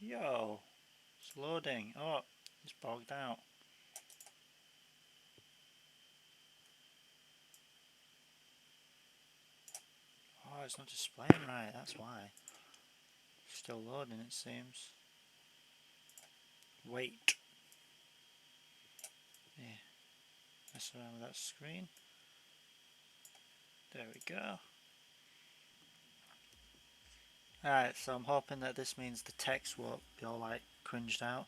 Yo, it's loading. Oh, it's bogged out. Oh, it's not displaying right, that's why. Still loading, it seems. Wait. Yeah, mess around with that screen. There we go. Alright, so I'm hoping that this means the text won't be all like cringed out.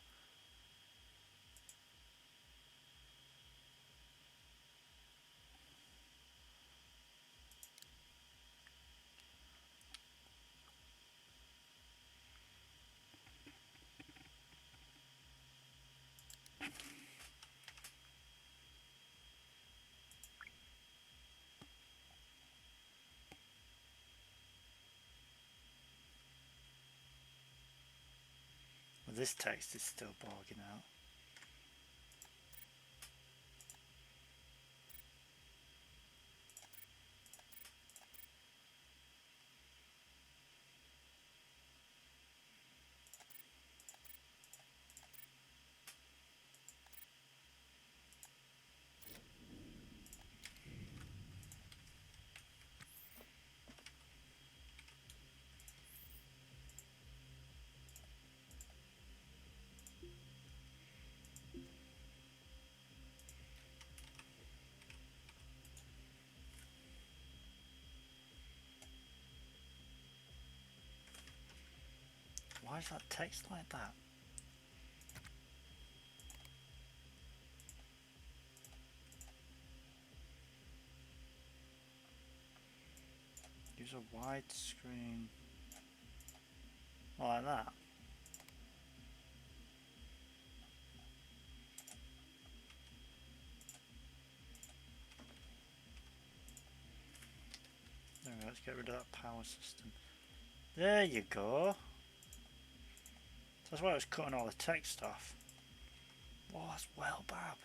Well, this text is still bogging out. Why is that text like that? Use a wide screen. Like that. There we go, let's get rid of that power system. There you go. That's why I was cutting all the text off. Oh, that's well bad.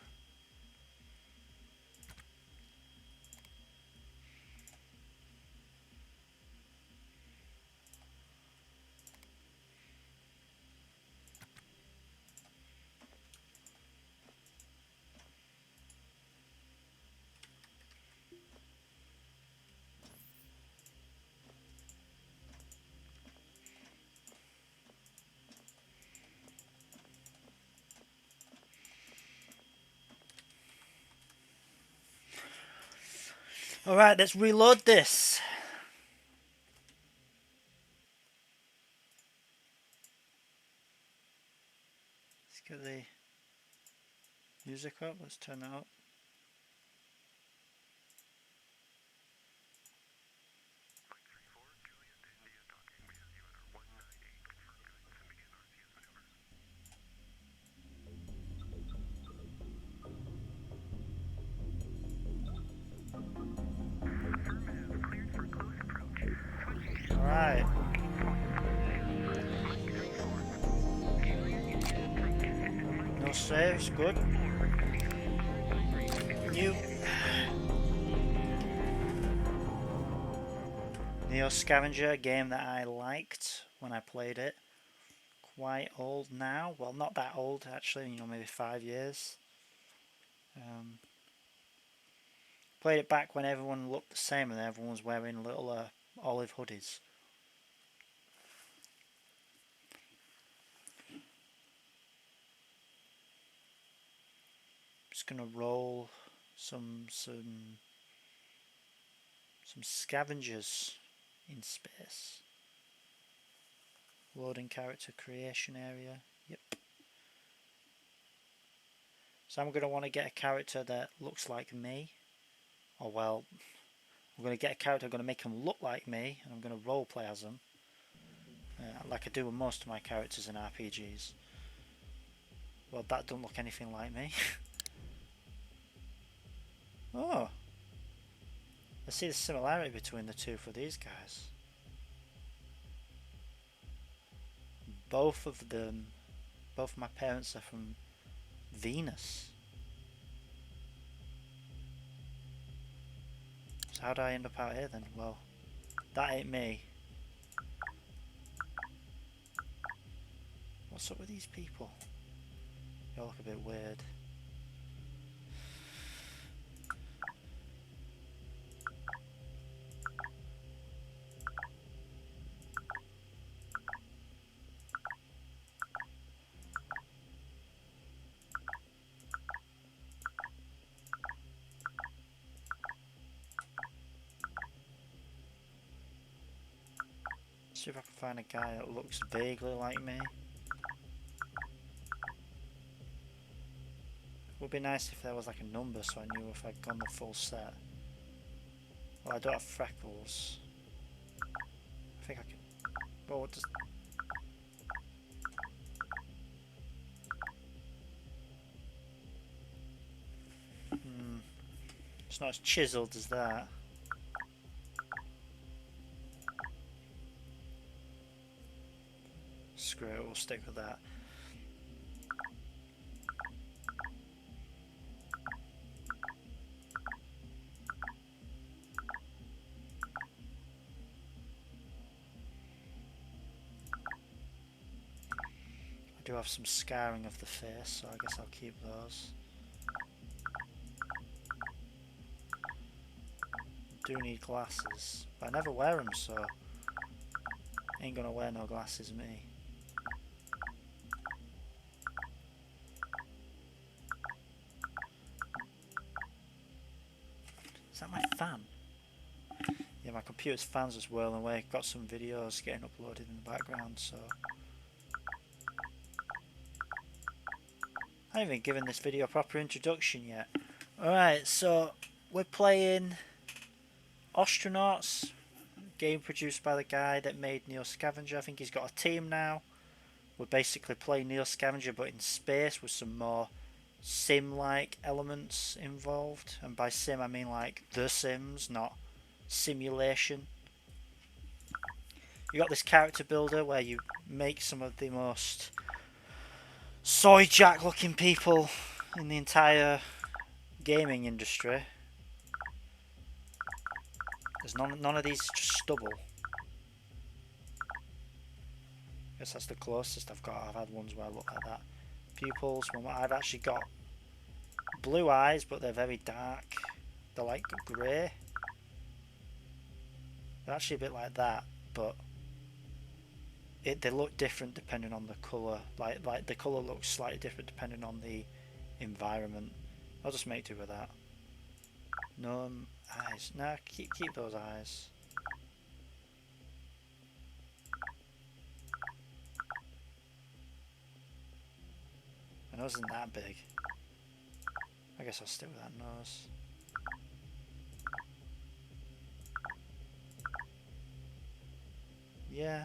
Alright, let's reload this. Let's get the music up, let's turn that up. Alright. No saves, good. New Neo Scavenger, a game that I liked when I played it. Quite old now. Well, not that old actually, maybe 5 years. Played it back when everyone looked the same and everyone was wearing little olive hoodies. Just gonna roll some scavengers in space. Loading character creation area. Yep. So I'm going to want to get a character that looks like me. Or well, I'm going to get a character, I'm going to make them look like me, and I'm going to roleplay as them. Like I do with most of my characters in RPGs. Well, that don't look anything like me. Oh. I see the similarity between the two for these guys. Both of them, both of my parents are from Venus. So how do I end up out here then? Well, that ain't me. What's up with these people? They all look a bit weird. See if I can find a guy that looks vaguely like me. It would be nice if there was like a number so I knew if I'd gone the full set. Well, I don't have freckles. I think I can. Well, what does. It's not as chiseled as that. Screw it, we'll stick with that. I do have some scarring of the face, so I guess I'll keep those. Do need glasses, but I never wear them, so ain't gonna wear no glasses, me. Is that my fan? Yeah, my computer's fan's just whirling away. Got some videos getting uploaded in the background, so I haven't even given this video a proper introduction yet. Alright, so we're playing Ostranughts, game produced by the guy that made Neo Scavenger. I think he's got a team now. We're basically playing Neo Scavenger but in space with some more sim-like elements involved. And by sim I mean like The Sims, not simulation. You got this character builder where you make some of the most soy jack looking people in the entire gaming industry. There's none of these just stubble. I guess that's the closest I've got. I've had ones where I look like that. Pupils, well, I've actually got blue eyes, but they're very dark. They're like grey. They're actually a bit like that, but they look different depending on the colour. Like the colour looks slightly different depending on the environment. I'll just make do with that. No eyes. Nah, keep those eyes. My nose isn't that big. I guess I'll stick with that nose. Yeah.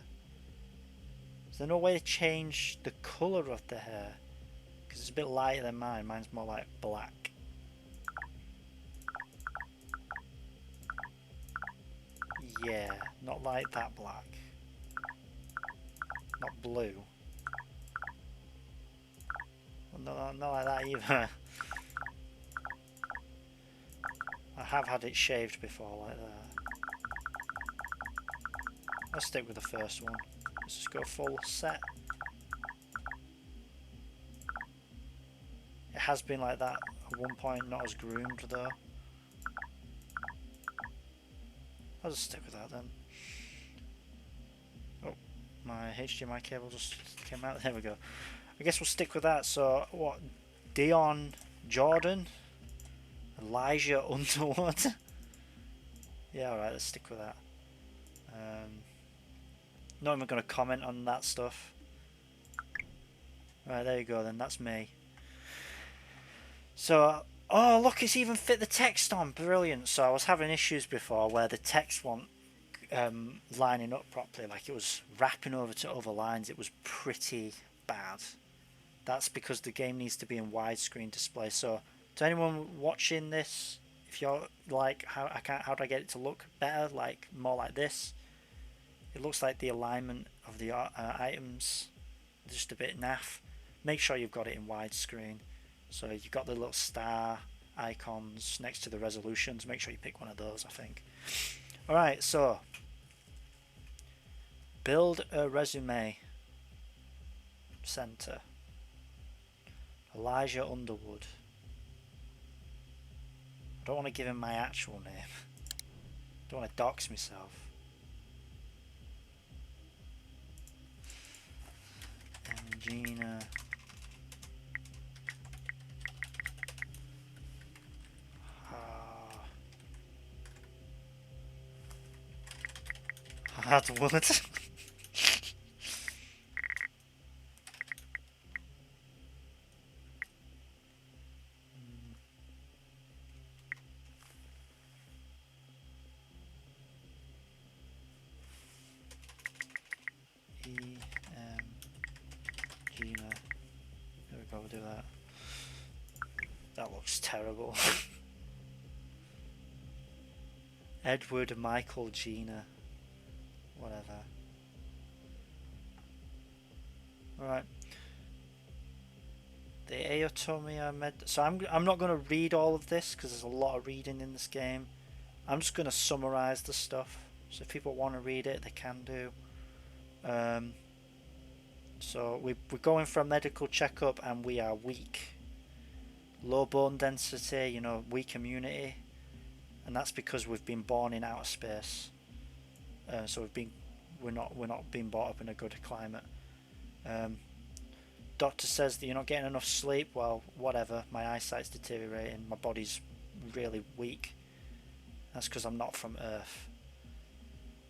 Is there no way to change the colour of the hair? Because it's a bit lighter than mine. Mine's more like black. Yeah, not like that black. Not blue. Well, not like that either. I have had it shaved before like that. Let's stick with the first one. Let's just go full set. It has been like that at one point, not as groomed though. I'll just stick with that then. Oh, my HDMI cable just came out. There we go. I guess we'll stick with that. So, what? Dion Jordan? Elijah Underwood? Yeah, alright, let's stick with that. Not even going to comment on that stuff. Right, there you go then, that's me. So, oh look, it's even fit the text on, brilliant. So I was having issues before where the text wasn't lining up properly, like it was wrapping over to other lines. It was pretty bad. That's because the game needs to be in widescreen display. So to anyone watching this, if you're like, how do I get it to look better, like more like this? It looks like the alignment of the items just a bit naff. Make sure you've got it in widescreen. So you've got the little star icons next to the resolutions. Make sure you pick one of those, I think. Alright, so build a resume. Centre. Elijah Underwood. I don't want to give him my actual name. I don't want to dox myself. Gina. Hardwood. Gina. There we go, we'll do that. That looks terrible. Edward Michael Gina. Whatever. Alright. The Aotomia med. So I'm not going to read all of this because there's a lot of reading in this game. I'm just going to summarize the stuff. So if people want to read it, they can do. So we're going for a medical checkup and we are weak. Low bone density, you know, weak immunity. And that's because we've been born in outer space. So we're not being brought up in a good climate. Doctor says that you're not getting enough sleep. Well, whatever. My eyesight's deteriorating. My body's really weak. That's because I'm not from Earth.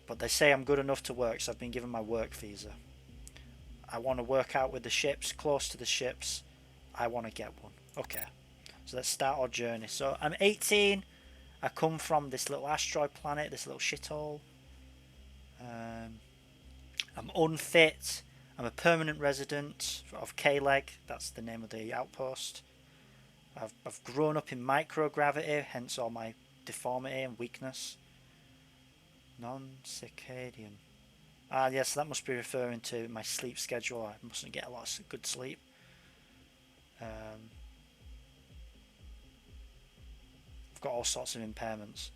But they say I'm good enough to work, so I've been given my work visa. I want to work out with the ships, close to the ships. I want to get one. Okay. So let's start our journey. So I'm 18. I come from this little asteroid planet, this little shithole. I'm unfit. I'm a permanent resident of K-Leg. That's the name of the outpost. I've grown up in microgravity, hence all my deformity and weakness. Non-circadian. Ah, yes, that must be referring to my sleep schedule. I mustn't get a lot of good sleep. I've got all sorts of impairments.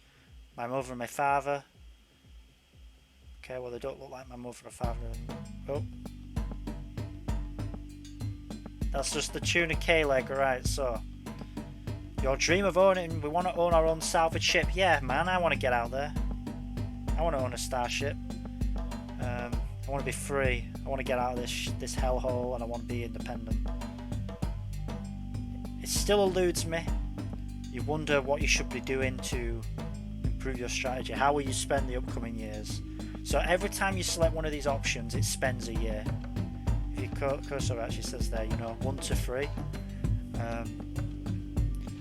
My mother and my father. Okay, well, they don't look like my mother or father anymore. Oh. That's just the tune of K-Leg, right, so. Your dream of owning, we want to own our own salvage ship. Yeah, man, I want to get out there. I want to own a starship. I want to be free. I want to get out of this hellhole and I want to be independent. It still eludes me. You wonder what you should be doing to improve your strategy. How will you spend the upcoming years? So every time you select one of these options, it spends a year. If your cursor actually says there, you know, 1 to 3.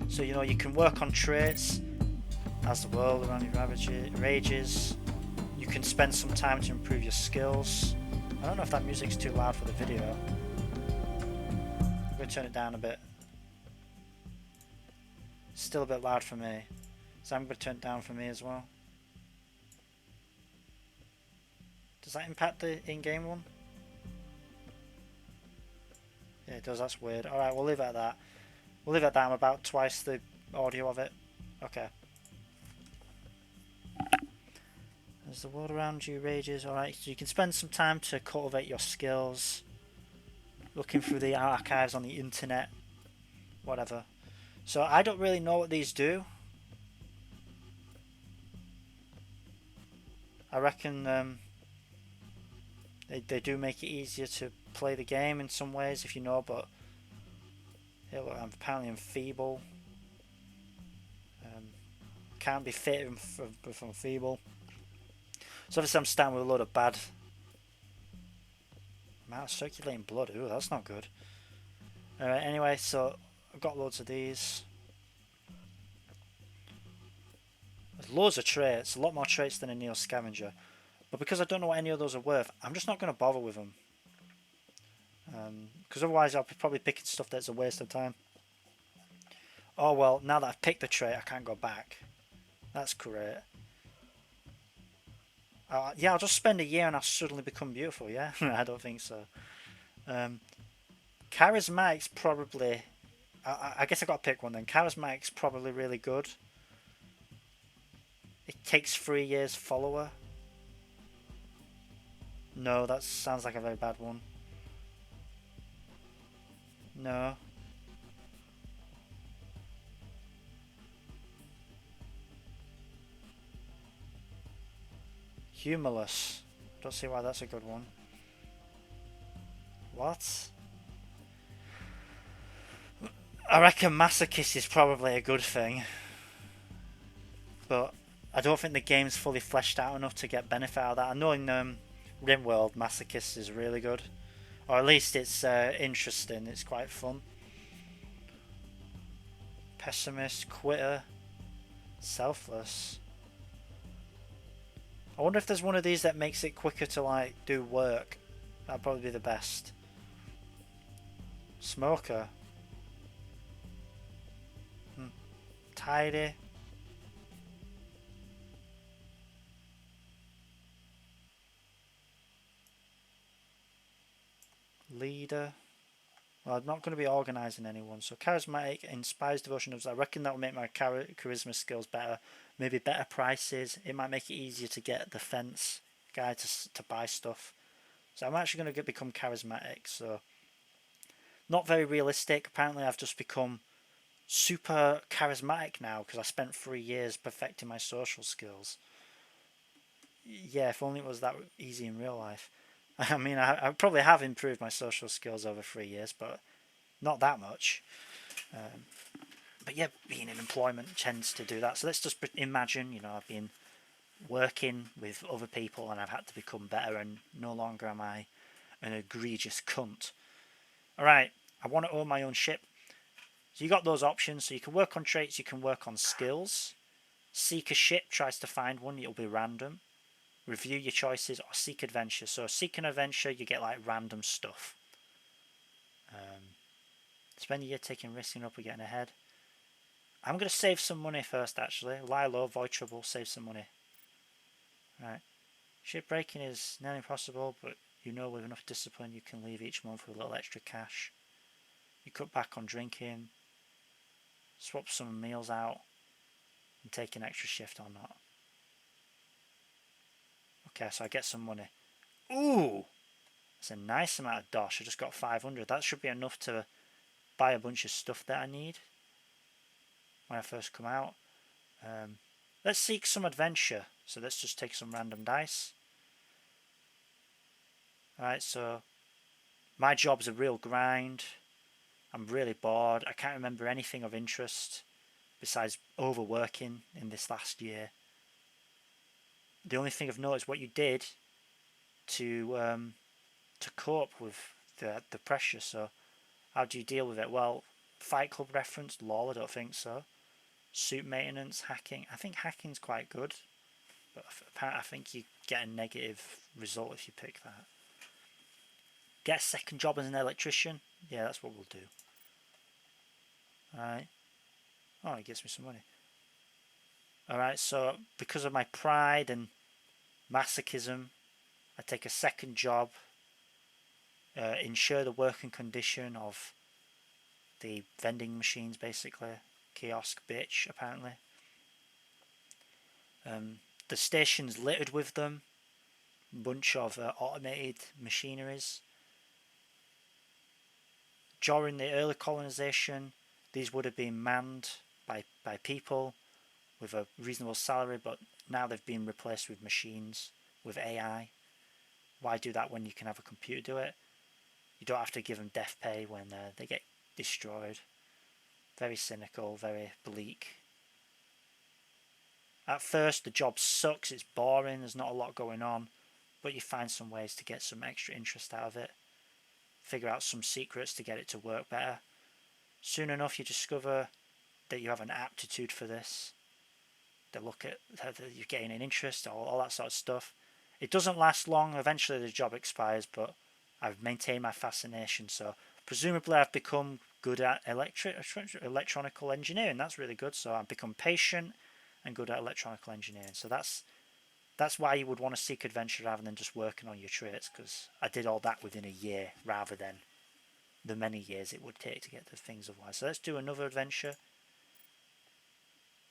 So, you know, you can work on traits as the world around you rages. You can spend some time to improve your skills. I don't know if that music's too loud for the video. I'm going to turn it down a bit. Still a bit loud for me. So I'm going to turn it down for me as well. Does that impact the in-game one? Yeah, it does. That's weird. Alright, we'll leave it at that. We'll leave it at that. I'm about twice the audio of it. Okay. As the world around you rages. Alright, so you can spend some time to cultivate your skills. Looking through the archives on the internet. Whatever. So I don't really know what these do. I reckon they do make it easier to play the game in some ways if you know, but yeah, look, apparently I'm feeble. Can't be fit if I'm feeble. So obviously I'm starting with a load of bad amount of circulating blood. Ooh, that's not good. Alright, anyway, so I've got loads of these. There's loads of traits, a lot more traits than a Neo Scavenger. But because I don't know what any of those are worth, I'm just not going to bother with them. Because otherwise I'll be probably picking stuff that's a waste of time. Oh well, now that I've picked the trait, I can't go back. That's great. Yeah, I'll just spend a year and I'll suddenly become beautiful, yeah? I don't think so. Charismatic's probably... I guess I got to pick one then. Charismatic's probably really good. It takes 3 years follower. No, that sounds like a very bad one. No. Humorless. Don't see why that's a good one. What? I reckon masochist is probably a good thing, but I don't think the game's fully fleshed out enough to get benefit out of that. I know in RimWorld, masochist is really good, or at least it's interesting. It's quite fun. Pessimist, quitter, selfless. I wonder if there's one of these that makes it quicker to like do work. That'd probably be the best. Smoker. Tidy. Leader. Well, I'm not going to be organising anyone. So charismatic, inspires devotion others. I reckon that will make my charisma skills better. Maybe better prices. It might make it easier to get the fence guy to buy stuff. So I'm actually going to become charismatic. So not very realistic. Apparently I've just become super charismatic now because I spent 3 years perfecting my social skills. Yeah, if only it was that easy in real life. I mean, I probably have improved my social skills over 3 years, but not that much. But yeah, being in employment tends to do that. So let's just imagine, I've been working with other people and I've had to become better, and no longer am I an egregious cunt. Alright, I want to own my own ship. So you got those options. So you can work on traits, you can work on skills. Seek a ship, tries to find one, it'll be random. Review your choices, or seek adventure. So seek an adventure, you get like random stuff. Spend a year taking risks and up or getting ahead. I'm going to save some money first, actually. Lie low, avoid trouble, save some money. Right. Shipbreaking is nearly impossible, but with enough discipline you can leave each month with a little extra cash. You cut back on drinking, swap some meals out, and take an extra shift or not. Okay, so I get some money. Ooh! That's a nice amount of dosh. I just got 500. That should be enough to buy a bunch of stuff that I need when I first come out. Let's seek some adventure. So let's just take some random dice. Alright, so my job's a real grind. I'm really bored. I can't remember anything of interest besides overworking in this last year. The only thing I've noticed what you did to cope with the pressure. So how do you deal with it? Well, Fight Club reference, lol, I don't think so. Suit maintenance, hacking. I think hacking's quite good, but I think you get a negative result if you pick that. Get a second job as an electrician. Yeah, that's what we'll do. Alright. Oh, it gets me some money. Alright, so because of my pride and masochism, I take a second job, ensure the working condition of the vending machines, basically. Kiosk bitch, apparently. The station's littered with them. Bunch of automated machineries. During the early colonization, these would have been manned by people with a reasonable salary, but now they've been replaced with machines, with AI. Why do that when you can have a computer do it? You don't have to give them death pay when they get destroyed. Very cynical, very bleak. At first the job sucks, it's boring, there's not a lot going on, but you find some ways to get some extra interest out of it. Figure out some secrets to get it to work better. Soon enough you discover that you have an aptitude for this. They look at you're getting an interest, all that sort of stuff. It doesn't last long, eventually the job expires, but I've maintained my fascination, so presumably I've become good at electronical engineering. That's really good. So I've become patient and good at electronical engineering. So that's why you would want to seek adventure rather than just working on your traits, because I did all that within a year rather than the many years it would take to get the things otherwise. So let's do another adventure.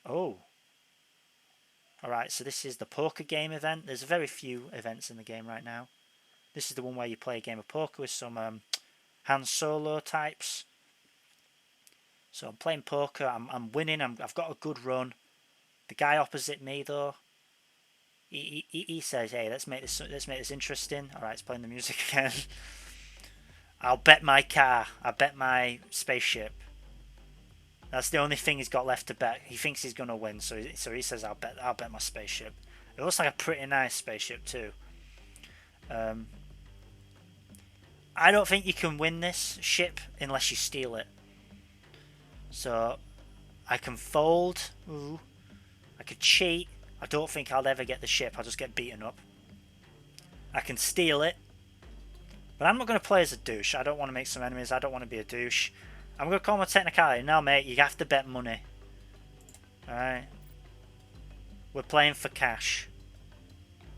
Oh. Alright, so this is the poker game event. There's very few events in the game right now. This is the one where you play a game of poker with some Han Solo types. So I'm playing poker. I'm winning. I've got a good run. The guy opposite me though, he says, "Hey, let's make this interesting." All right, it's playing the music again. I'll bet my car. I bet my spaceship. That's the only thing he's got left to bet. He thinks he's gonna win, so he says, "I'll bet my spaceship." It looks like a pretty nice spaceship too. I don't think you can win this ship unless you steal it. So I can fold. Ooh. I could cheat. I don't think I'll ever get the ship. I'll just get beaten up. I can steal it. But I'm not going to play as a douche. I don't want to make some enemies. I don't want to be a douche. I'm going to call my technicality. Now, mate, you have to bet money. Alright. We're playing for cash.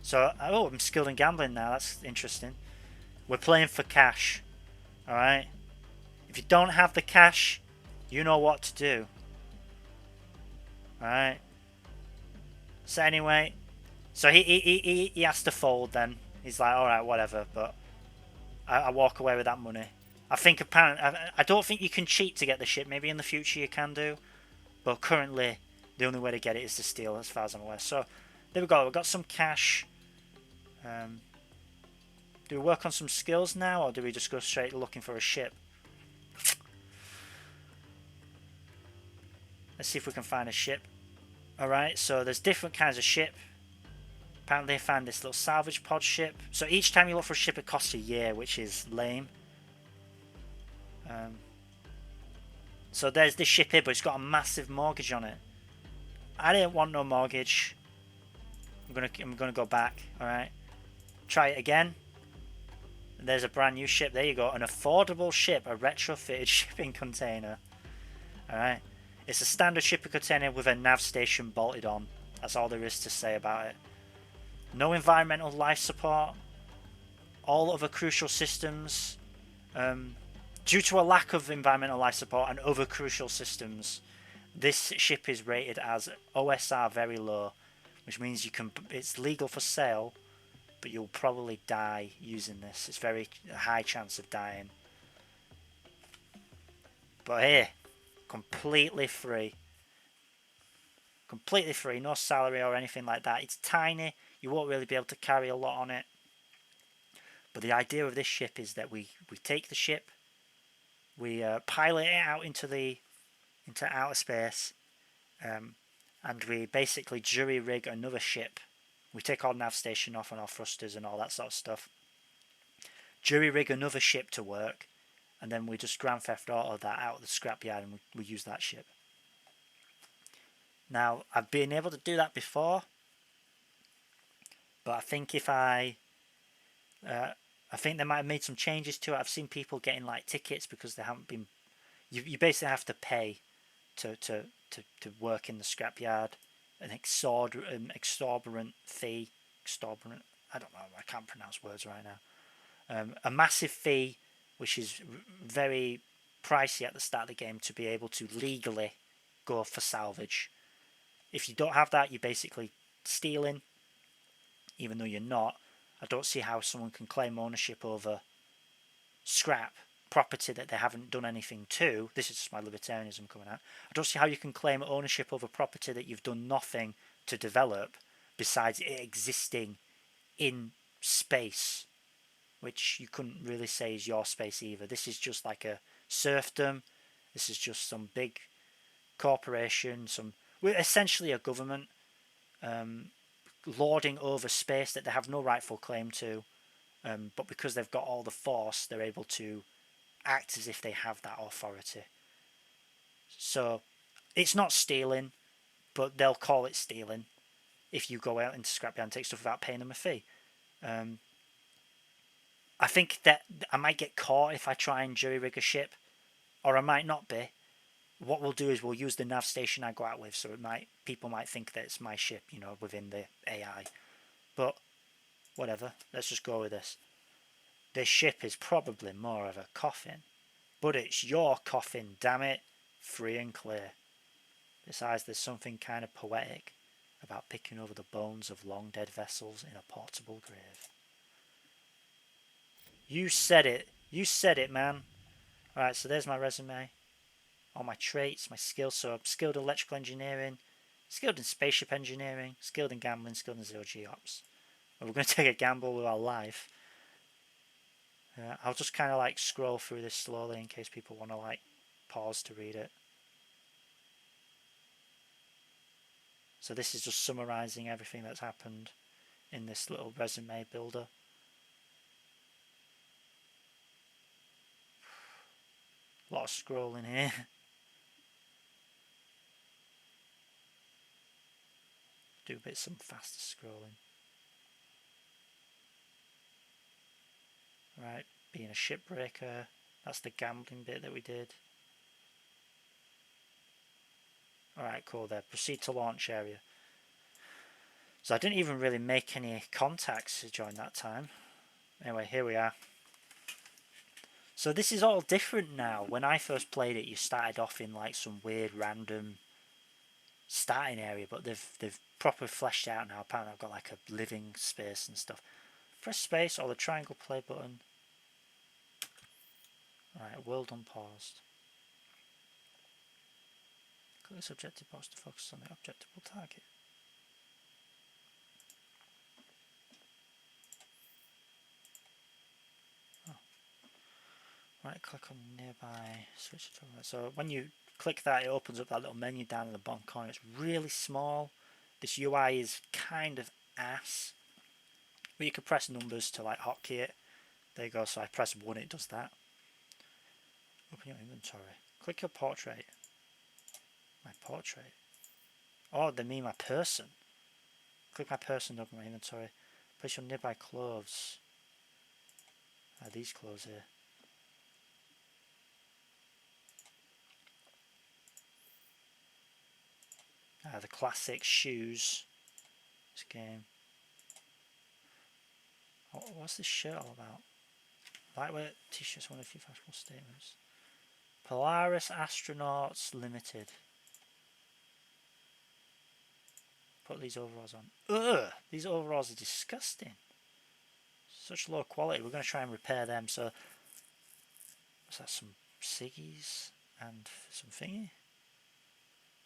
So, oh, I'm skilled in gambling now. That's interesting. We're playing for cash. Alright. If you don't have the cash, you know what to do. Alright. So anyway, so he has to fold then. He's like, alright, whatever, but I walk away with that money. I think apparently, I don't think you can cheat to get the ship. Maybe in the future you can do, but currently the only way to get it is to steal, as far as I'm aware. So there we go. We've got some cash. Do we work on some skills now, or do we just go straight looking for a ship? Let's see if we can find a ship. Alright, so there's different kinds of ship. Apparently I found this little salvage pod ship. So each time you look for a ship it costs a year, which is lame. So there's this ship here, but it's got a massive mortgage on it. I didn't want no mortgage. I'm gonna go back. Alright. Try it again. There's a brand new ship. There you go. An affordable ship. A retrofitted shipping container. Alright. It's a standard shipping container with a nav station bolted on. That's all there is to say about it. No environmental life support. All other crucial systems. Due to a lack of environmental life support and other crucial systems, this ship is rated as OSR very low, which means it's legal for sale, but you'll probably die using this. It's very high chance of dying. But here, completely free. Completely free, no salary or anything like that. It's tiny, you won't really be able to carry a lot on it. But the idea of this ship is that we take the ship, we pilot it out into outer space, and we basically jury rig another ship. We take our nav station off and our thrusters and all that sort of stuff. Jury rig another ship to work, and then we just Grand Theft Auto that out of the scrapyard and we use that ship. Now, I've been able to do that before, but I think I think they might have made some changes to it. I've seen people getting like tickets because they haven't been. You basically have to pay to work in the scrapyard, an exorbitant fee. Exorbitant. I don't know. I can't pronounce words right now. A massive fee, which is very pricey at the start of the game to be able to legally go for salvage. If you don't have that, you're basically stealing, even though you're not. I don't see how someone can claim ownership over scrap property that they haven't done anything to. This is just my libertarianism coming out. I don't see how you can claim ownership over property that you've done nothing to develop besides it existing in space, which you couldn't really say is your space either. This is just like a serfdom. This is just some big corporation, essentially a government lording over space that they have no rightful claim to, but because they've got all the force, they're able to act as if they have that authority. So it's not stealing, but they'll call it stealing if you go out into scrapyard and take stuff without paying them a fee. I think that I might get caught if I try and jury rig a ship, or I might not be. What we'll do is we'll use the nav station I go out with, so people might think that it's my ship, within the AI. But whatever, let's just go with this. This ship is probably more of a coffin, but it's your coffin, damn it, free and clear. Besides, there's something kind of poetic about picking over the bones of long dead vessels in a portable grave. You said it, man. Alright, so there's my resume. all my traits, my skills. So I'm skilled in electrical engineering, skilled in spaceship engineering, skilled in gambling, skilled in zero-G ops. And we're going to take a gamble with our life. I'll just kind of like scroll through this slowly in case people want to like pause to read it. So this is just summarizing everything that's happened in this little resume builder. A lot of scrolling here. Do a bit some faster scrolling. Right, being a shipbreaker. That's the gambling bit that we did. Alright, cool there. Proceed to launch area. So I didn't even really make any contacts during that time. Anyway, here we are. So this is all different now. When I first played it, you started off in like some weird random starting area, but they've proper fleshed out now. Apparently I've got like a living space and stuff. Press space or the triangle play button. Alright, world unpaused. Click this objective box to focus on the objectable target. Oh. Right click on nearby, switch to right. So when you click that, it opens up that little menu down in the bottom corner. It's really small. This UI is kind of ass. But you can press numbers to like hotkey it. There you go, so I press 1, it does that. Open your inventory. Click your portrait. My portrait. Oh, they mean my person. Click my person to open my inventory. Place your nearby clothes. These clothes here. The classic shoes. This game. Oh, what's this shirt all about? Lightweight t-shirts, one of a few fashionable statements. Polaris Astronauts Limited. Put these overalls on. Ugh! These overalls are disgusting. Such low quality. We're going to try and repair them. So, what's that? Some ciggies and some thingy?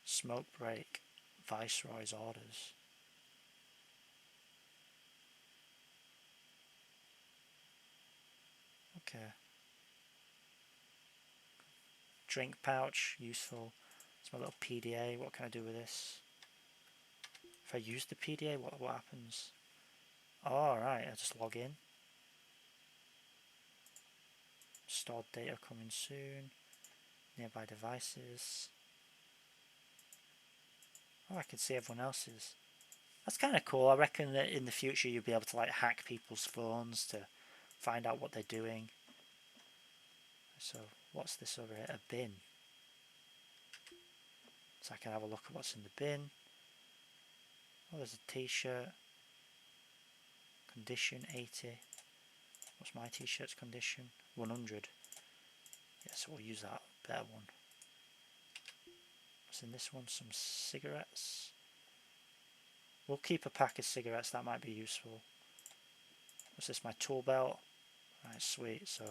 Smoke break. Viceroy's orders. Okay. Drink pouch, useful. It's my little PDA. What can I do with this? If I use the PDA, what happens? Oh, alright, I just log in. Stored data coming soon. Nearby devices. Oh, I can see everyone else's. That's kind of cool. I reckon that in the future you'll be able to like hack people's phones to find out what they're doing. So what's this over here? A bin. So I can have a look at what's in the bin. Oh, there's a t-shirt. Condition 80. What's my t-shirt's condition? 100. Yeah, so we'll use that better one. What's in this one? Some cigarettes. We'll keep a pack of cigarettes, that might be useful. What's this? My tool belt. Right, sweet. So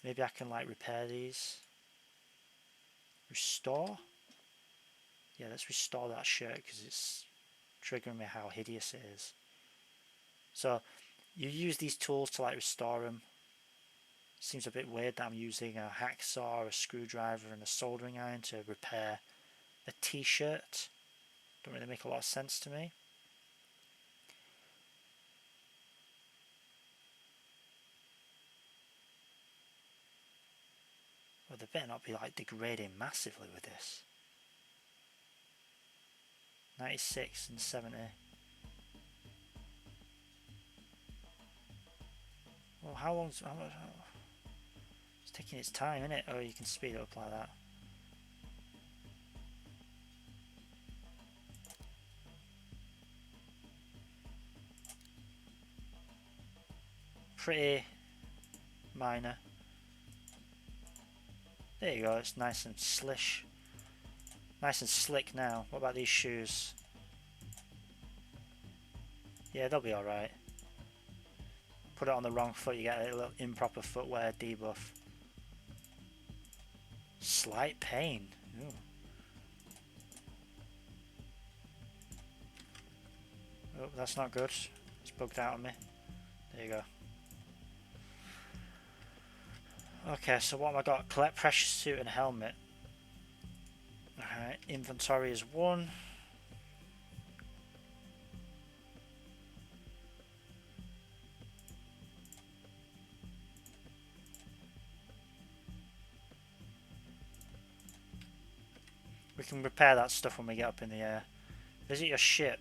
maybe I can like repair these. Restore? Yeah, let's restore that shirt because it's triggering me how hideous it is. So you use these tools to like restore them. Seems a bit weird that I'm using a hacksaw, a screwdriver and a soldering iron to repair a t-shirt. Don't really make a lot of sense to me. Well, they better not be like degrading massively with this. 96 and 70. Well, how long's... It's taking its time, isn't it? Oh, you can speed it up like that. Pretty minor. There you go, it's nice and slish. Nice and slick now. What about these shoes? Yeah, they'll be alright. Put it on the wrong foot, you get a little improper footwear debuff. Slight pain. Ooh. Oh, that's not good. It's bugged out on me. There you go. Okay, so what have I got? Collect pressure suit and helmet. Alright, inventory is 1. We can repair that stuff when we get up in the air. Visit your ship.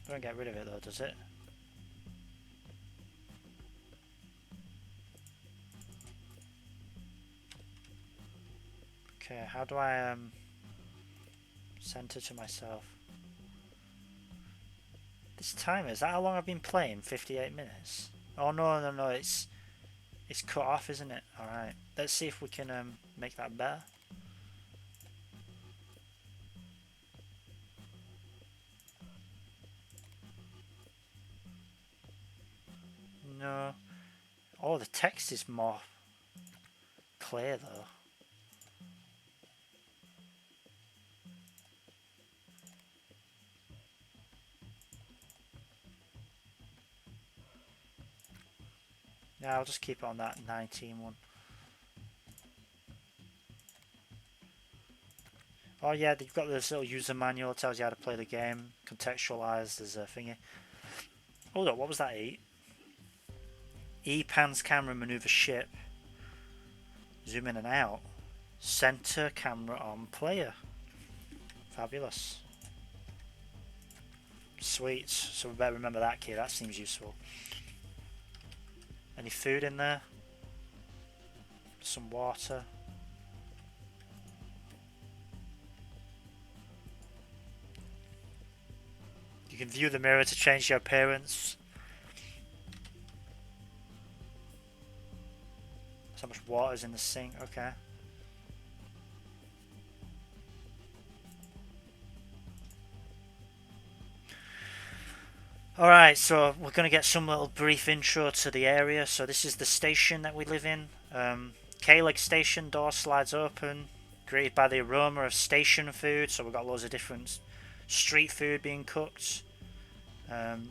Don't get rid of it though, does it? Okay, how do I center to myself? This timer, is that how long I've been playing? 58 minutes? Oh no, it's cut off, isn't it? Alright, let's see if we can make that better. No. Oh, the text is more clear though. Yeah, I'll just keep it on that 19 one. Oh yeah, you've got this little user manual that tells you how to play the game. Contextualized, there's a thingy. Hold up, what was that E? E pans camera maneuver ship. Zoom in and out. Center camera on player. Fabulous. Sweet, so we better remember that key, that seems useful. Any food in there? Some water. You can view the mirror to change your appearance. So much water's in the sink, okay. Alright, so we're going to get some little brief intro to the area. So this is the station that we live in. K-Leg Station, door slides open. Greeted by the aroma of station food. So we've got loads of different street food being cooked. Apparently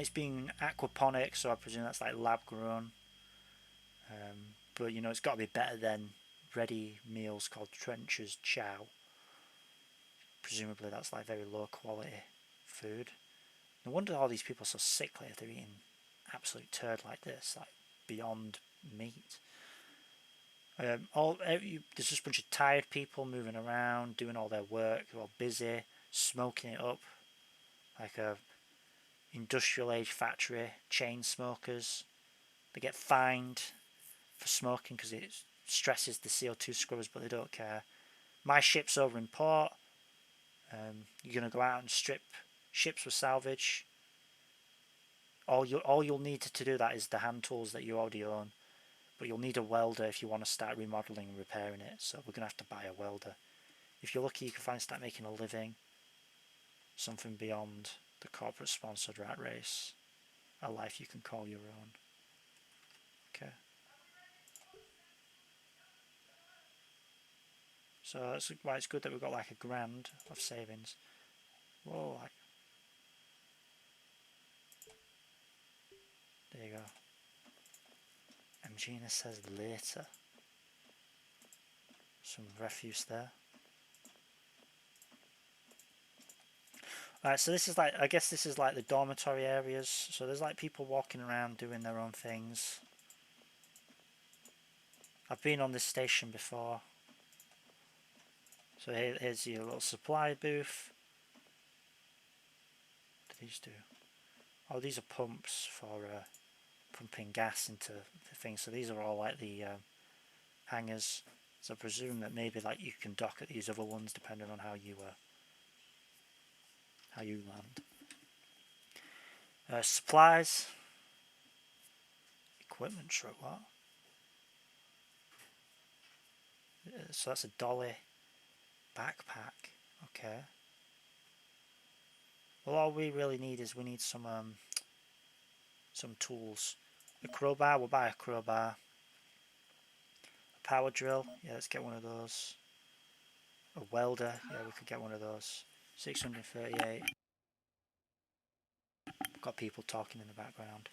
it's being aquaponic, so I presume that's like lab grown. But you know, it's got to be better than ready meals called Trencher's Chow. Presumably that's like very low quality food. No wonder all these people are so sickly if they're eating absolute turd like this, like beyond meat. There's just a bunch of tired people moving around, doing all their work, they're all busy, smoking it up like a industrial age factory, chain smokers. They get fined for smoking because it stresses the CO2 scrubbers, but they don't care. My ship's over in port. You're going to go out and strip ships with salvage. All you'll need to do that is the hand tools that you already own, but you'll need a welder if you want to start remodeling and repairing it, so we're going to have to buy a welder. If you're lucky, you can start making a living, something beyond the corporate sponsored rat race, a life you can call your own. Okay. So that's why it's good that we've got like £1,000 of savings. Whoa, there you go. Gina says later. Some refuse there. Alright, so this is like, I guess this is like the dormitory areas. So there's like people walking around doing their own things. I've been on this station before. So here's your little supply booth. What do these do? Oh, these are pumps for pumping gas into the thing. So these are all like the hangars. So I presume that maybe like you can dock at these other ones depending on how you land. Supplies. Equipment truck, what? So that's a dolly backpack. Okay. Well, all we really need is we need some some tools. A crowbar, we'll buy a crowbar. A power drill, yeah, let's get one of those. A welder, yeah, we could get one of those. 638. Got people talking in the background.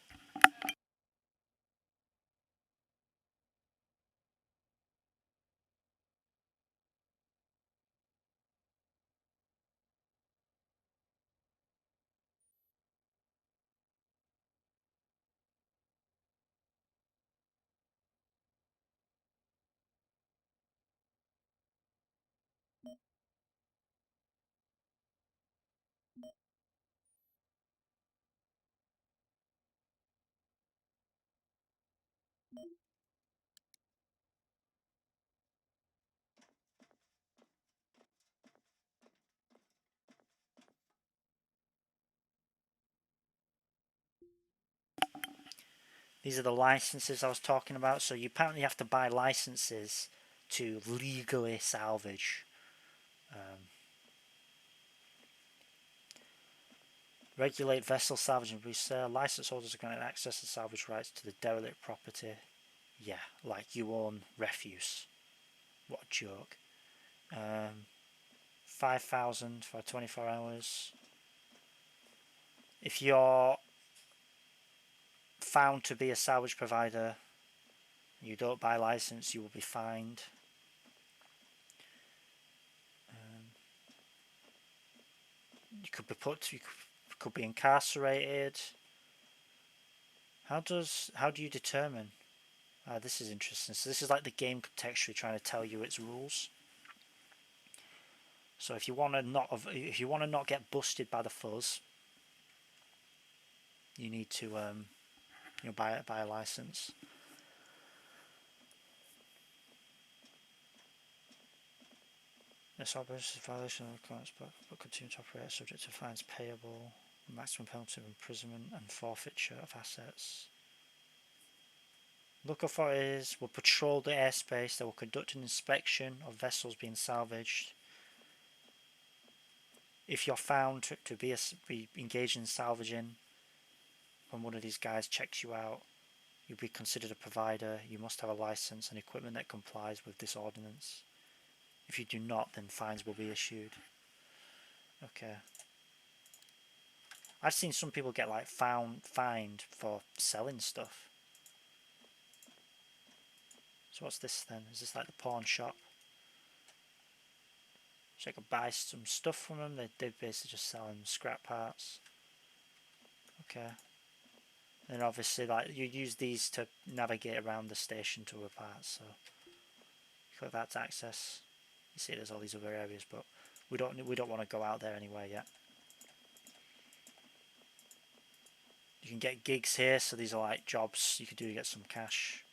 These are the licenses I was talking about. So you apparently have to buy licenses to legally salvage. Regulate vessel salvage and resale. License holders are granted access to salvage rights to the derelict property. Yeah, like you own refuse. What a joke. 5,000 for 24 hours. If you're found to be a salvage provider, you don't buy license, you will be fined. You could be could be incarcerated. How do you determine? This is interesting. So this is like the game contextually trying to tell you its rules. So if you want to not get busted by the fuzz, you need to buy a license. This operation is a violation of the client's but continue to operate subject to fines payable, maximum penalty of imprisonment and forfeiture of assets. Local authorities will patrol the airspace. They will conduct an inspection of vessels being salvaged. If you're found to be engaged in salvaging, when one of these guys checks you out, you'll be considered a provider. You must have a license and equipment that complies with this ordinance. If you do not, then fines will be issued. Okay. I've seen some people get like fined for selling stuff. So what's this then? Is this like the pawn shop? So I could buy some stuff from them. They're basically just selling scrap parts. Okay. And obviously, like you use these to navigate around the station to other parts. So click that to access. You see, there's all these other areas, but we don't want to go out there anyway yet. You can get gigs here, so these are like jobs you could do to get some cash.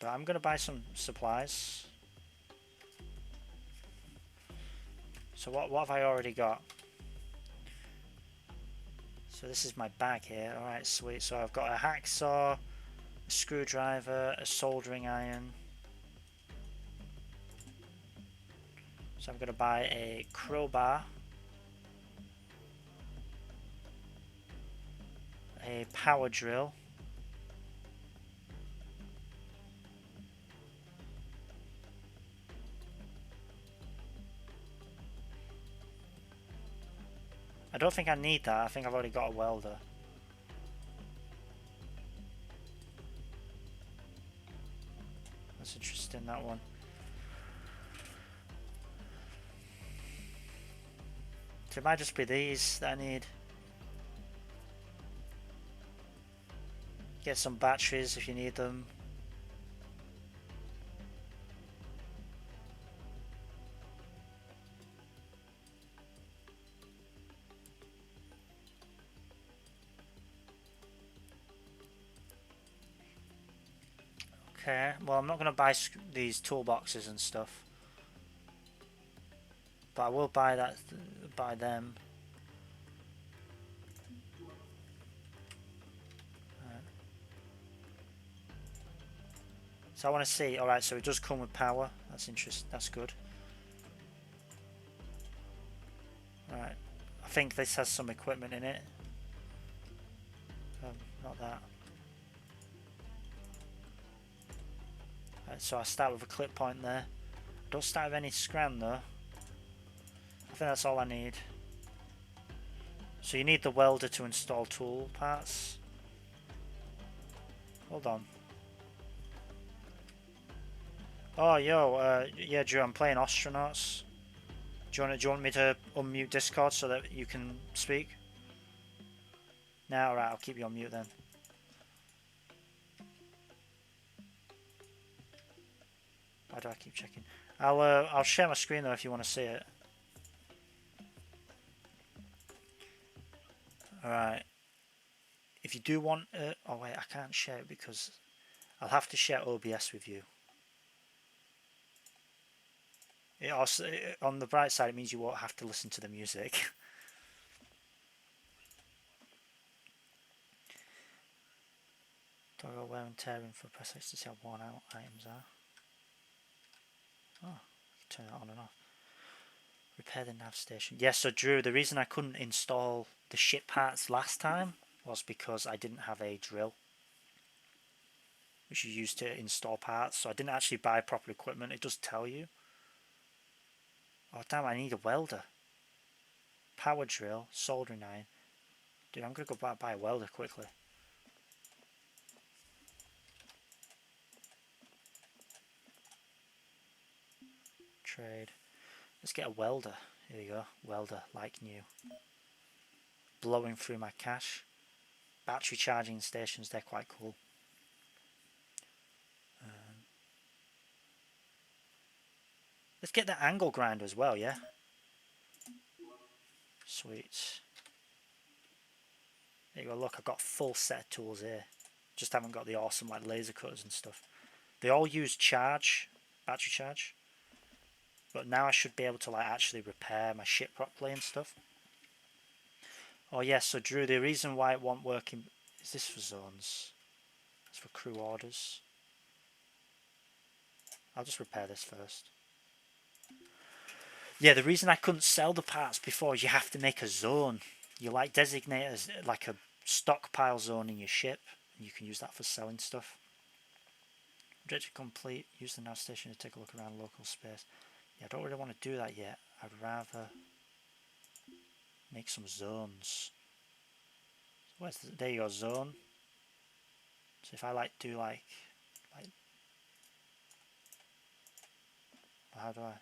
But I'm gonna buy some supplies. So what have I already got? So this is my bag here. Alright, sweet. So I've got a hacksaw, a screwdriver, a soldering iron. So I'm going to buy a crowbar, a power drill, I don't think I need that. I think I've already got a welder. That's interesting, that one. So it might just be these that I need. Get some batteries if you need them. Okay, well I'm not going to buy these toolboxes and stuff. But I will buy them. So I want to see. Alright, so it does come with power. That's interesting. That's good. Alright. I think this has some equipment in it. Not that. Right, so I start with a clip point there. Don't start with any scran though. I think that's all I need. So you need the welder to install tool parts. Hold on. Oh, yo, yeah, Drew, I'm playing Ostranughts. Do you want me to unmute Discord so that you can speak? No, alright, I'll keep you on mute then. Why do I keep checking? I'll share my screen though if you want to see it. Alright. If you do want... oh wait, I can't share it because I'll have to share OBS with you. It also, on the bright side, it means you won't have to listen to the music. Toggle wear and tearing for press X to see how worn out items are. Oh, I can turn that on and off. Repair the nav station. Yes, so Drew, the reason I couldn't install the ship parts last time was because I didn't have a drill, which you use to install parts. So I didn't actually buy proper equipment. It does tell you. Oh damn, I need a welder. Power drill, soldering iron. Dude, I'm gonna go buy a welder quickly. Trade. Let's get a welder. Here you go. Welder, like new. Blowing through my cache. Battery charging stations, they're quite cool. Let's get the angle grinder as well, yeah? Sweet. There you go, look, I've got a full set of tools here. Just haven't got the awesome like laser cutters and stuff. They all use charge, battery charge. But now I should be able to like actually repair my ship properly and stuff. Oh yes, so Drew, the reason why it won't work in... Is this for zones? It's for crew orders. I'll just repair this first. Yeah, the reason I couldn't sell the parts before is you have to make a zone. You like designate as like a stockpile zone in your ship. And you can use that for selling stuff. Objective complete. Use the nav station to take a look around local space. Yeah, I don't really want to do that yet. I'd rather make some zones. There you go, zone. So if I like do like how do I?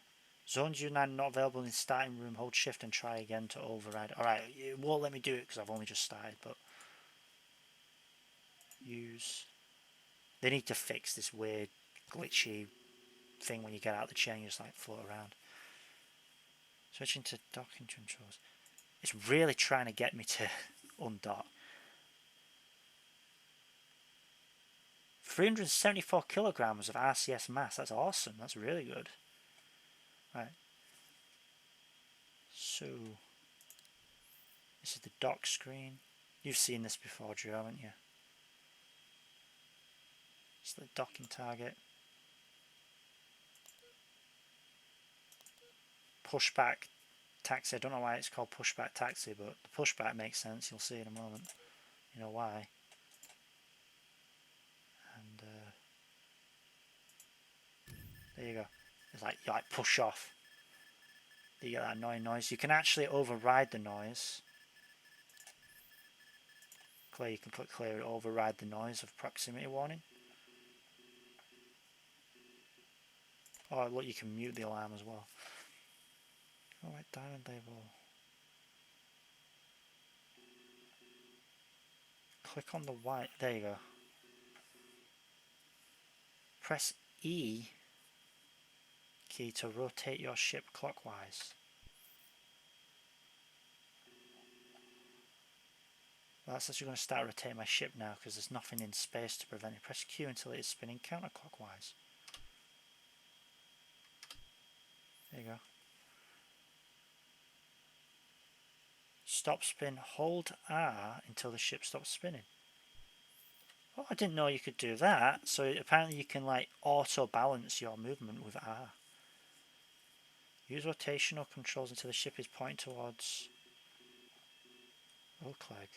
Zones United not available in starting room. Hold shift and try again to override. Alright, it won't let me do it because I've only just started, but use. They need to fix this weird glitchy thing when you get out of the chair and you just like float around. Switching to docking controls. It's really trying to get me to undock. 374 kilograms of RCS mass. That's awesome. That's really good. Right. So this is the dock screen. You've seen this before, Drew, haven't you? It's the docking target. Pushback taxi. I don't know why it's called pushback taxi, but the pushback makes sense. You'll see in a moment. You know why. And there you go. It's like you like push off. You get that annoying noise. You can actually override the noise. Clear. You can put clear override the noise of proximity warning. Oh look, you can mute the alarm as well. Oh wait, diamond label. Click on the white. There you go. Press E key to rotate your ship clockwise. Well, that's actually going to start rotating my ship now because there's nothing in space to prevent it. Press Q until it is spinning counterclockwise. There you go. Stop spin. Hold R until the ship stops spinning. Oh, I didn't know you could do that. So apparently you can like auto balance your movement with R. Use rotational controls until the ship is pointing towards look like?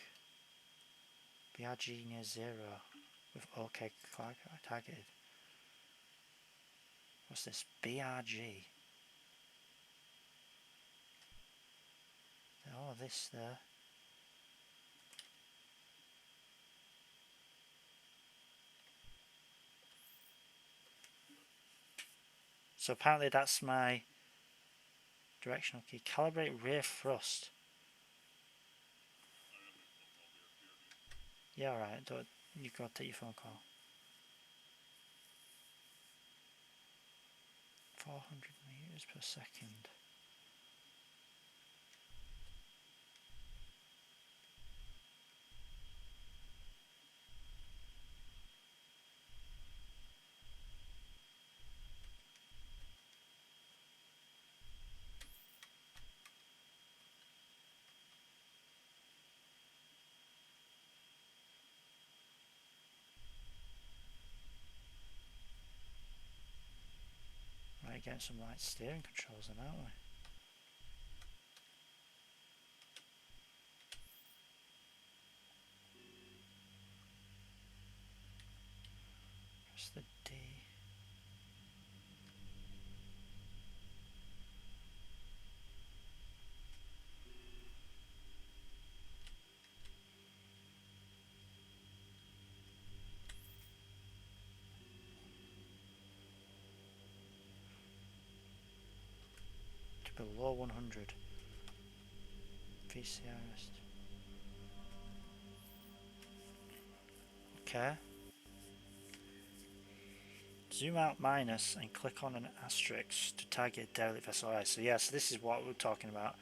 BRG near 0 with OK targeted. What's this? BRG. Oh, this there. So apparently that's my directional key. Calibrate rear thrust. Yeah, alright. You go take your phone call. 400 meters per second. Right, getting some right steering controls then, aren't we? Press the D. To below 100. VCRS. Okay. Zoom out minus and click on an asterisk to target derelict vessel. Alright, so yeah, so this is what we're talking about.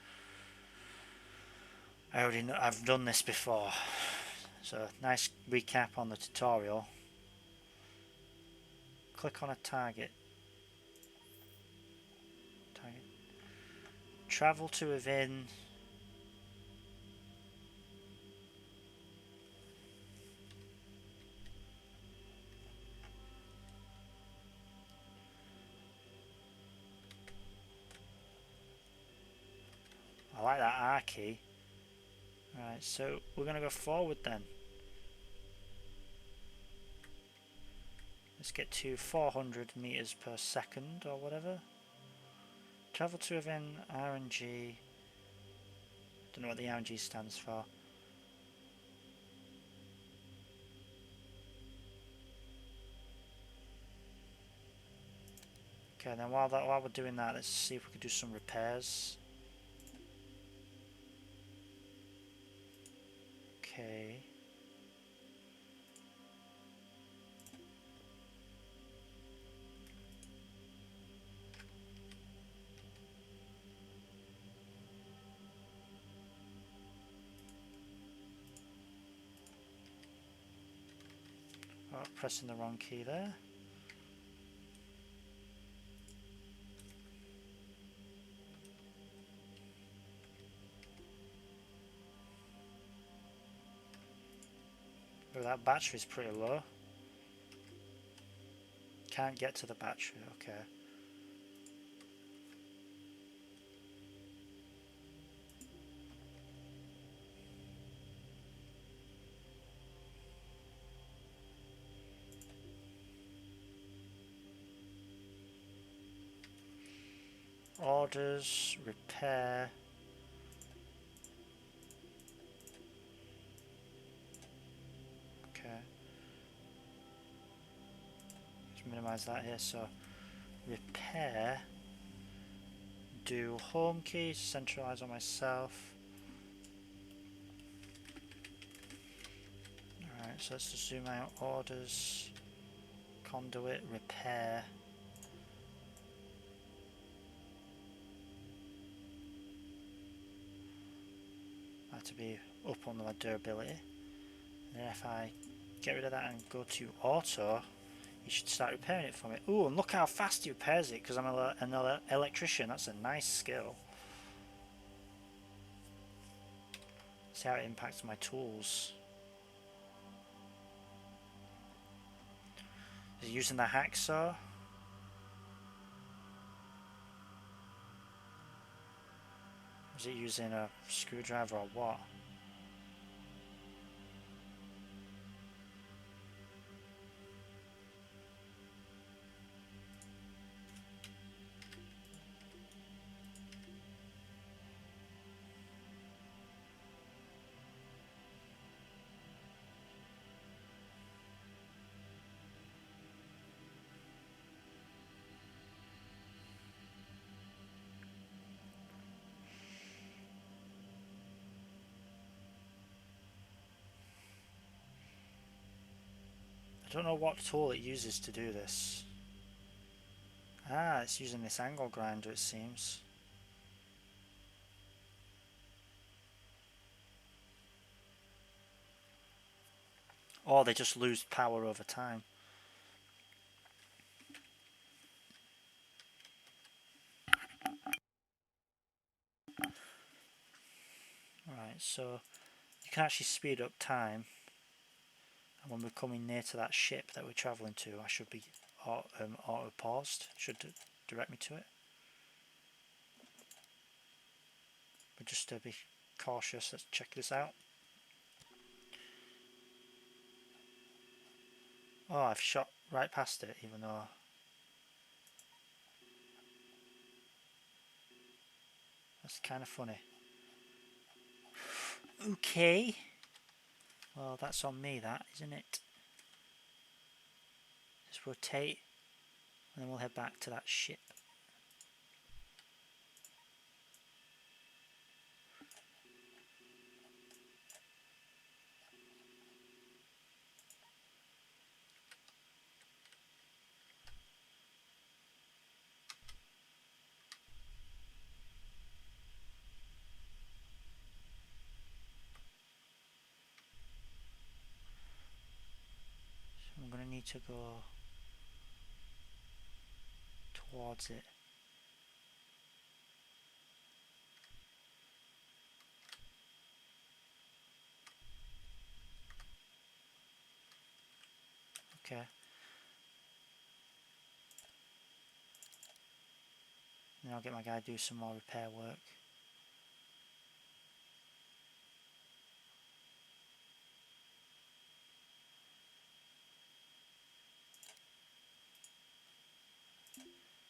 I already know, I've done this before. So nice recap on the tutorial. Click on a target. Travel to within. I like that R key. Right, so we're going to go forward then. Let's get to 400 meters per second or whatever. Travel to within RNG. Don't know what the RNG stands for. Okay, then while we're doing that, let's see if we can do some repairs. Okay. Oh, pressing the wrong key there. Oh, that battery's pretty low. Can't get to the battery, okay. Orders, repair. Okay. Let's minimize that here. So, repair. Do home key, centralize on myself. Alright, so let's just zoom out. Orders, conduit, repair. That to be up on my durability. And then if I get rid of that and go to auto, you should start repairing it for me. Ooh, and look how fast he repairs it, because I'm an electrician. That's a nice skill. See how it impacts my tools. Is he using the hacksaw? Is it using a screwdriver or what? I don't know what tool it uses to do this. Ah, it's using this angle grinder, it seems. Or they just lose power over time. Right, so you can actually speed up time. And when we're coming near to that ship that we're travelling to, I should be auto paused. Should direct me to it. But just to be cautious, let's check this out. Oh, I've shot right past it, even though... That's kind of funny. Okay. Well, that's on me, that, isn't it? Just rotate, and then we'll head back to that ship. So I'm going to need to go towards it. Okay. Then I'll get my guy to do some more repair work.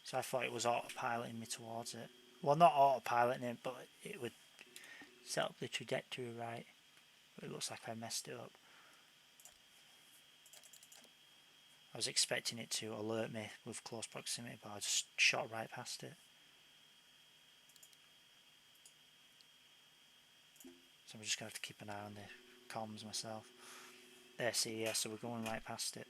So I thought it was autopiloting me towards it. Well, not autopiloting it, but it would set up the trajectory right. But it looks like I messed it up. I was expecting it to alert me with close proximity, but I just shot right past it. So I'm just going to have to keep an eye on the comms myself. There, see, yeah, so we're going right past it.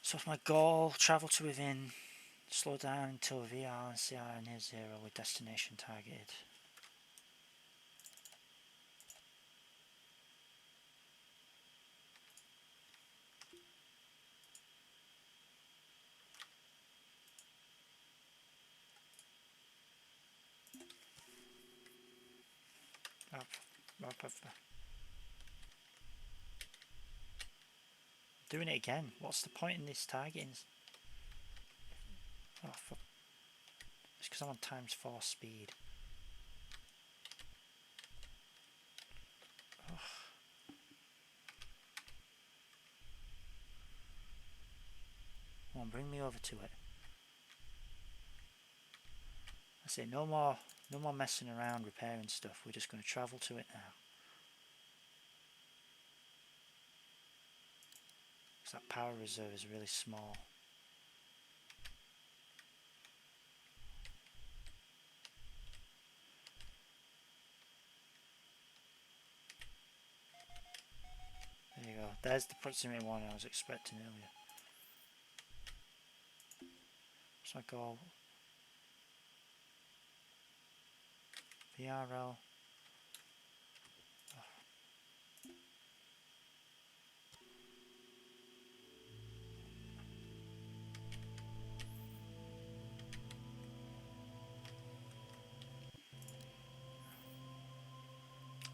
So if my goal, travel to within, slow down until VR and CR are near zero with destination targeted. Doing it again. What's the point in this targeting? Oh, fuck. It's because I'm on times 4 speed. Ugh. Come on, bring me over to it. I say no more messing around repairing stuff. We're just going to travel to it now. Because that power reserve is really small. There you go. There's the proximity one I was expecting earlier. What's my goal? VRL.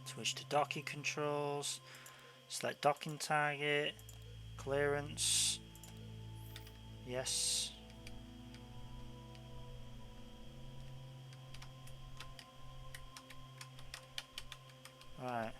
Switch to docking controls. Select docking target. Clearance. Yes. Right.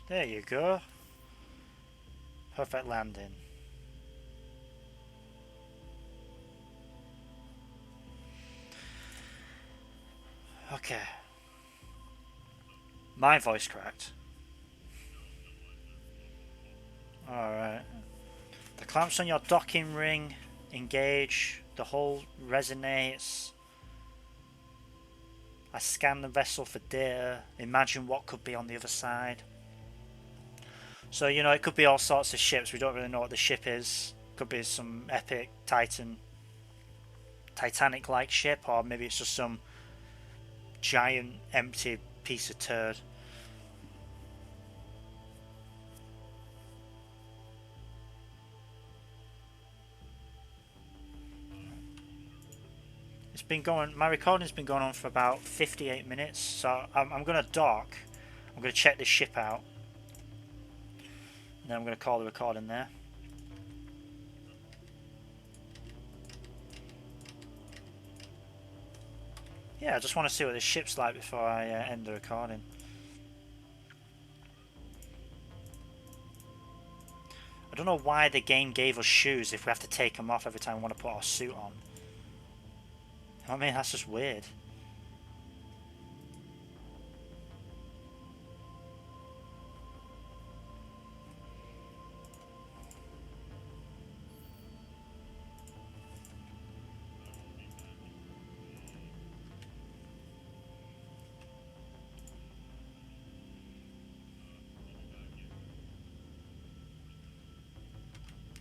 There you go. Perfect landing. Okay. My voice cracked. Alright. The clamps on your docking ring engage. The hull resonates. I scan the vessel for data. Imagine what could be on the other side. So, you know, it could be all sorts of ships. We don't really know what the ship is. Could be some epic Titanic-like ship, or maybe it's just some giant empty piece of turd. It's been going. My recording's been going on for about 58 minutes, so I'm going to dock. I'm going to check this ship out, and then I'm going to call the recording there. Yeah, I just want to see what this ship's like before I end the recording. I don't know why the game gave us shoes if we have to take them off every time we want to put our suit on. I mean, that's just weird.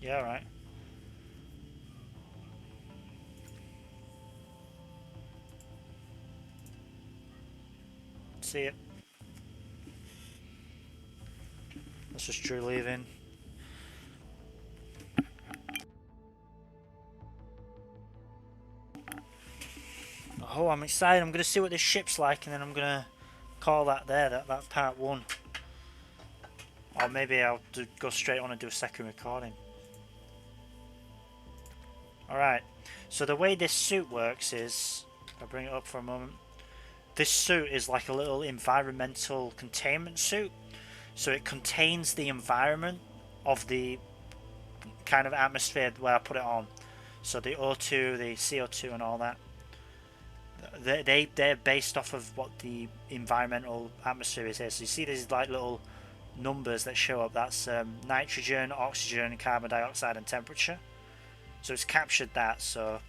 Yeah, right. See it. That's just Drew leaving. Oh, I'm excited. I'm going to see what this ship's like, and then I'm going to call that there, that part one. Or maybe I'll go straight on and do a second recording. Alright, so the way this suit works is, I'll bring it up for a moment. This suit is like a little environmental containment suit. So it contains the environment of the kind of atmosphere where I put it on. So the O2, the CO2 and all that. They're based off of what the environmental atmosphere is here. So you see these like little numbers that show up. That's nitrogen, oxygen, carbon dioxide and temperature. So it's captured that. So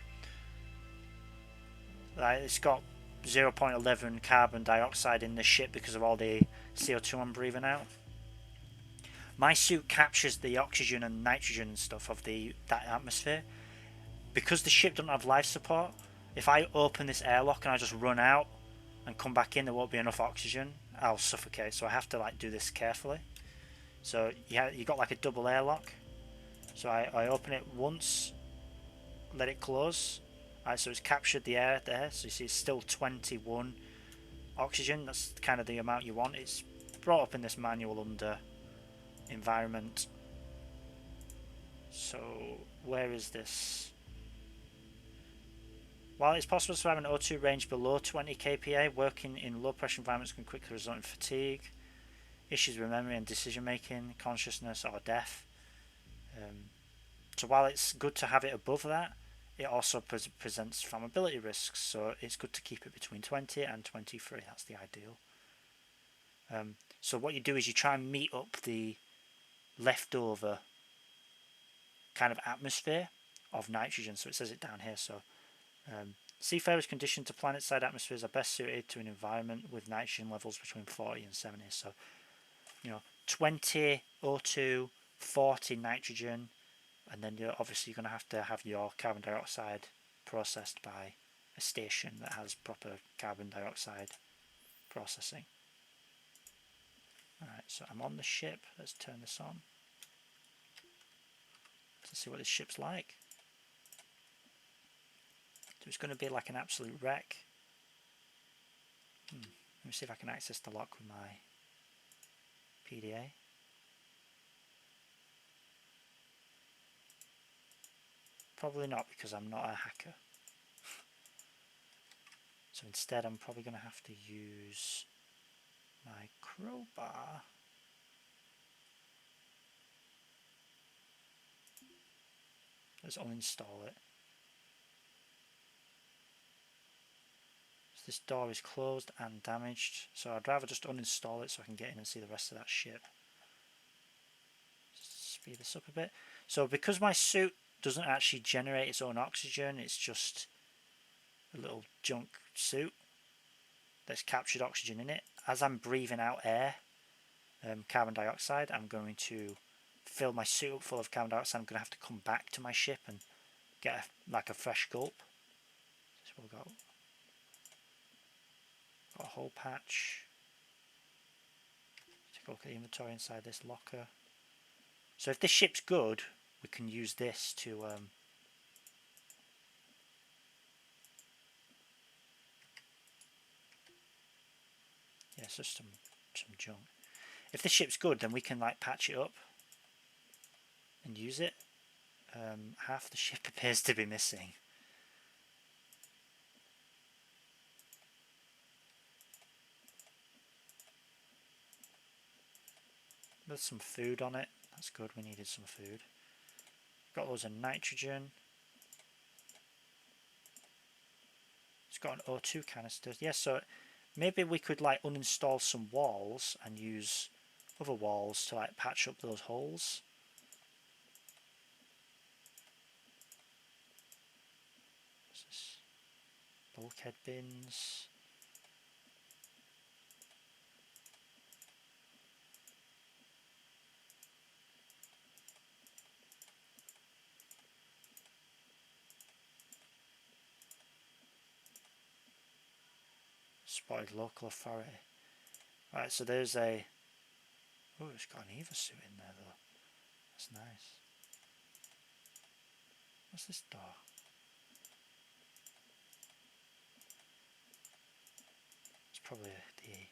it's got 0.11 carbon dioxide in the ship because of all the CO2 I'm breathing out. My suit captures the oxygen and nitrogen and stuff of that atmosphere. Because the ship doesn't have life support, if I open this airlock and I just run out and come back in, there won't be enough oxygen. I'll suffocate. So I have to like do this carefully. So yeah, you got like a double airlock. So I open it once, let it close. Alright, so it's captured the air there. So you see it's still 21 oxygen. That's kind of the amount you want. It's brought up in this manual under environment. So where is this? While it's possible to survive an O2 range below 20 kPa, working in low pressure environments can quickly result in fatigue, issues with memory and decision making, consciousness or death. So while it's good to have it above that, it also presents flammability risks, so it's good to keep it between 20 and 23. That's the ideal. So what you do is you try and meet up the leftover kind of atmosphere of nitrogen. So it says it down here. So seafarers conditioned to planet-side atmospheres are best suited to an environment with nitrogen levels between 40 and 70. So, you know, 20 O2, 40 nitrogen, and then you're obviously going to have your carbon dioxide processed by a station that has proper carbon dioxide processing. Alright, so I'm on the ship. Let's turn this on to see what this ship's like. So it's going to be like an absolute wreck. Let me see if I can access the lock with my PDA. Probably not, because I'm not a hacker. So instead I'm probably going to have to use my crowbar Let's uninstall it. So this door is closed and damaged, so I'd rather just uninstall it so I can get in and see the rest of that ship. Speed this up a bit. So because my suit doesn't actually generate its own oxygen, it's just a little junk suit that's captured oxygen in it. As I'm breathing out air, carbon dioxide, I'm going to fill my suit up full of carbon dioxide. I'm going to have to come back to my ship and get like a fresh gulp. So we've got a whole patch. Take a look at the inventory inside this locker. So if this ship's good, we can use this to yeah, it's just some junk. If this ship's good, then we can like patch it up and use it. Half the ship appears to be missing. There's some food on it. That's good, we needed some food. Got loads of nitrogen. It's got an O2 canister. Yeah, so maybe we could like uninstall some walls and use other walls to like patch up those holes. What's this? Bulkhead bins. Spotted local authority. Right, so there's a... Oh, it's got an Eva suit in there though. That's nice. What's this door? It's probably the...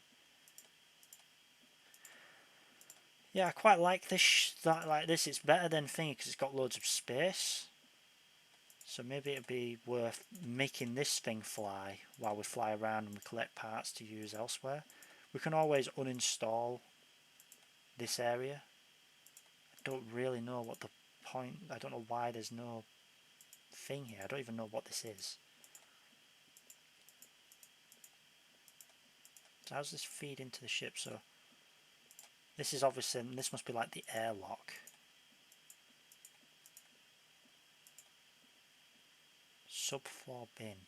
Yeah, I quite like this. Like this, it's better than thingy because it's got loads of space. So maybe it'd be worth making this thing fly while we fly around and we collect parts to use elsewhere. We can always uninstall this area. I don't really know what the point... I don't know why there's no thing here. I don't even know what this is. So how does this feed into the ship? So this is obviously... This must be like the airlock. Subfloor bin.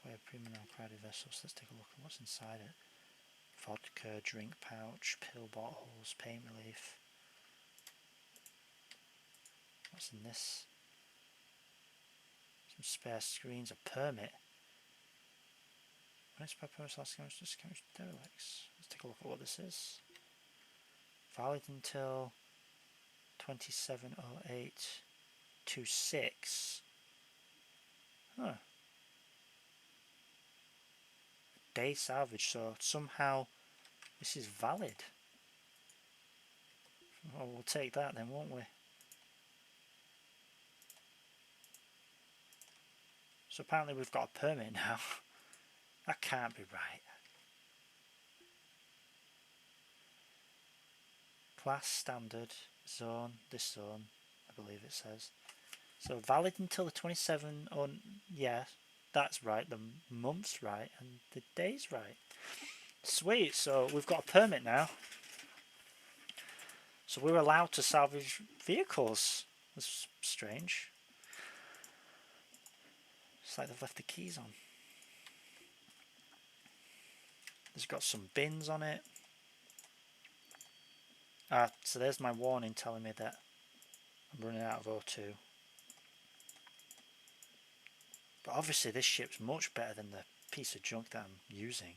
A premium crowded vessels. Let's take a look at what's inside it. Vodka, drink pouch, pill bottles, pain relief. What's in this? Some spare screens, a permit. When it's proposed last time, just derelicts. Let's take a look at what this is. Valid until 27/08/26. Huh. Day salvage, so somehow this is valid. Well, we'll take that then, won't we? So apparently we've got a permit now. That can't be right. Class standard zone, this zone, I believe it says. So valid until the 27th. Oh, yeah, that's right. The month's right and the day's right. Sweet. So we've got a permit now. So we're allowed to salvage vehicles. That's strange. It's like they've left the keys on. It's got some bins on it. So there's my warning telling me that I'm running out of O2. But obviously this ship's much better than the piece of junk that I'm using.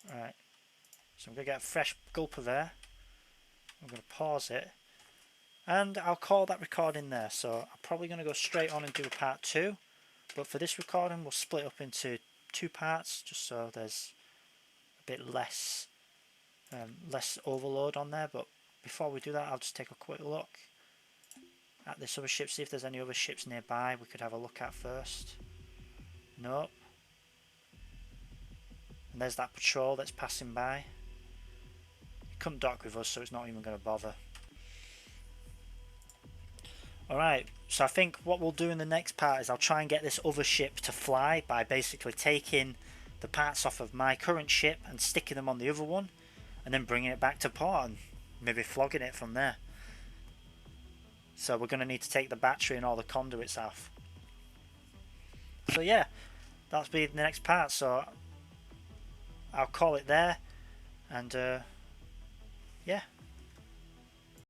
Right, so I'm going to get a fresh gulp of air. I'm going to pause it. And I'll call that recording there. So I'm probably going to go straight on and do a part 2. But for this recording we'll split up into 2 parts just so there's a bit less overload on there. But before we do that I'll just take a quick look at this other ship, see if there's any other ships nearby we could have a look at first. Nope. And there's that patrol that's passing by. It couldn't dock with us, so it's not even going to bother. Alright, so I think what we'll do in the next part is I'll try and get this other ship to fly by basically taking the parts off of my current ship and sticking them on the other one, and then bringing it back to port and maybe flogging it from there. So we're going to need to take the battery and all the conduits off. So yeah, that'll be the next part, so I'll call it there, and yeah.